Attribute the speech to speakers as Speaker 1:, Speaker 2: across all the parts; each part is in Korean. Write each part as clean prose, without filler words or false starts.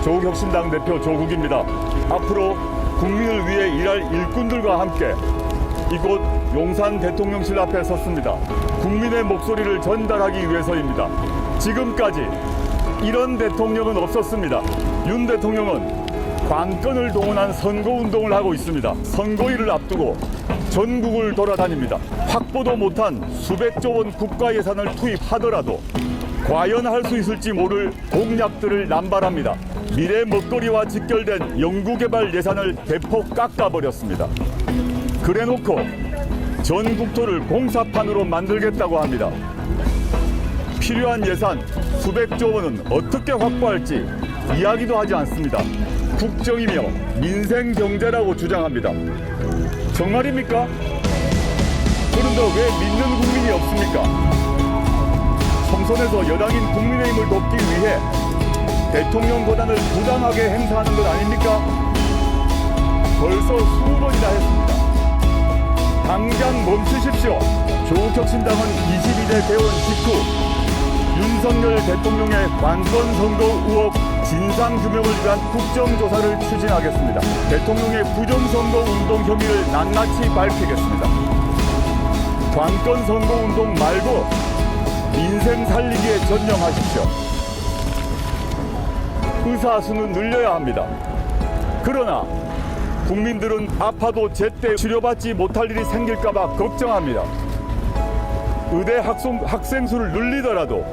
Speaker 1: 조국혁신당 대표 조국입니다. 앞으로 국민을 위해 일할 일꾼들과 함께 이곳 용산 대통령실 앞에 섰습니다. 국민의 목소리를 전달하기 위해서입니다. 지금까지 이런 대통령은 없었습니다. 윤 대통령은 관건을 동원한 선거운동을 하고 있습니다. 선거일을 앞두고 전국을 돌아다닙니다. 확보도 못한 수백조 원 국가 예산을 투입하더라도 과연 할 수 있을지 모를 공약들을 남발합니다. 미래 먹거리와 직결된 연구개발 예산을 대폭 깎아버렸습니다. 그래놓고 전 국토를 공사판으로 만들겠다고 합니다. 필요한 예산 수백조 원은 어떻게 확보할지 이야기도 하지 않습니다. 국정이며 민생 경제라고 주장합니다. 정말입니까? 그런데 왜 믿는 국민이 없습니까? 총선에서 여당인 국민의힘을 돕기 위해 대통령 권한을 부당하게 행사하는 것 아닙니까? 벌써 20번이나 했습니다. 당장 멈추십시오. 조국혁신당은 22대 대원 직후 윤석열 대통령의 관건 선거 의혹 진상규명을 위한 국정조사를 추진하겠습니다. 대통령의 부정선거 운동 혐의를 낱낱이 밝히겠습니다. 관건 선거 운동 말고 민생 살리기에 전념하십시오. 의사 수는 늘려야 합니다. 그러나 국민들은 아파도 제때 치료받지 못할 일이 생길까봐 걱정합니다. 의대 학생 수를 늘리더라도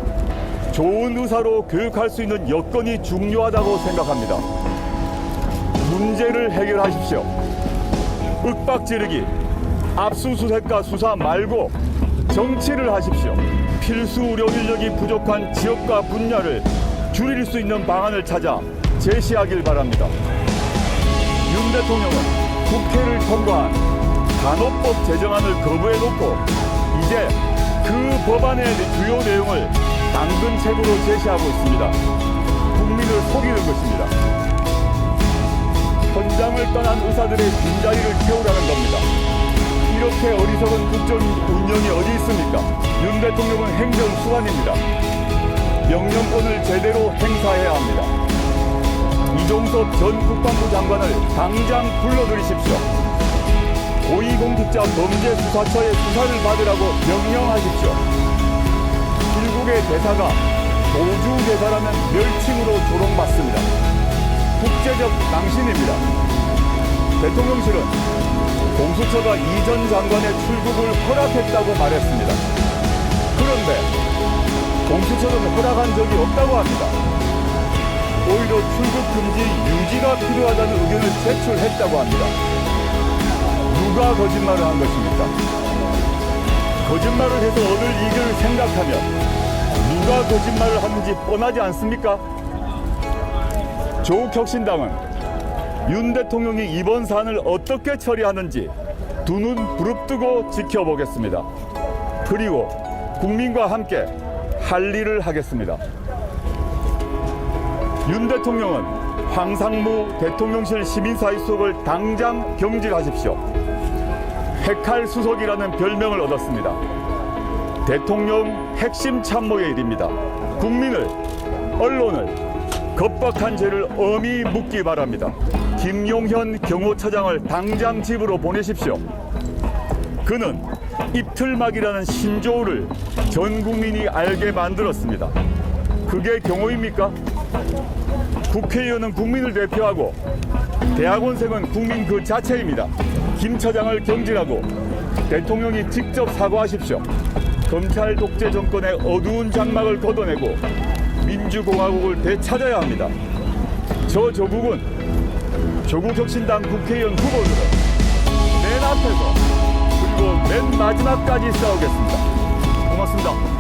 Speaker 1: 좋은 의사로 교육할 수 있는 여건이 중요하다고 생각합니다. 문제를 해결하십시오. 윽박지르기, 압수수색과 수사 말고 정치를 하십시오. 필수 의료 인력이 부족한 지역과 분야를 줄일 수 있는 방안을 찾아 제시하길 바랍니다. 윤 대통령은 국회를 통과한 간호법 제정안을 거부해놓고 이제 그 법안의 주요 내용을 당근책으로 제시하고 있습니다. 국민을 속이는 것입니다. 현장을 떠난 의사들의 빈자리를 채우라는 겁니다. 이렇게 어리석은 국정 운영이 어디 있습니까? 윤 대통령은 행정수반입니다. 명령권을 제대로 행사해야 합니다. 이종섭 전 국방부 장관을 당장 불러들이십시오. 고위공직자 범죄수사처의 수사를 받으라고 명령하십시오. 일국의 대사가 도주 대사라면 멸칭으로 조롱받습니다. 국제적 낭신입니다. 대통령실은 공수처가 이 전 장관의 출국을 허락했다고 말했습니다. 그런데 공수처는 허락한 적이 없다고 합니다. 오히려 출국 금지 유지가 필요하다는 의견을 제출했다고 합니다. 누가 거짓말을 한 것입니까? 거짓말을 해서 얻을 이익을 생각하면 누가 거짓말을 하는지 뻔하지 않습니까? 조국혁신당은 윤 대통령이 이번 사안을 어떻게 처리하는지 두 눈 부릅뜨고 지켜보겠습니다. 그리고 국민과 함께 할 일을 하겠습니다. 윤 대통령은 황상무 대통령실 시민사회수석을 당장 경질하십시오. 핵칼 수석이라는 별명을 얻었습니다. 대통령 핵심 참모의 일입니다. 국민을, 언론을 겁박한 죄를 엄히 묻기 바랍니다. 김용현 경호처장을 당장 집으로 보내십시오. 그는 입틀막이라는 신조어를 전 국민이 알게 만들었습니다. 그게 경호입니까? 국회의원은 국민을 대표하고 대학원생은 국민 그 자체입니다. 김 처장을 경질하고 대통령이 직접 사과하십시오. 검찰 독재 정권의 어두운 장막을 걷어내고 민주공화국을 되찾아야 합니다. 저 조국은 조국혁신당 국회의원 후보들은 맨 앞에서 그리고 맨 마지막까지 싸우겠습니다. 고맙습니다.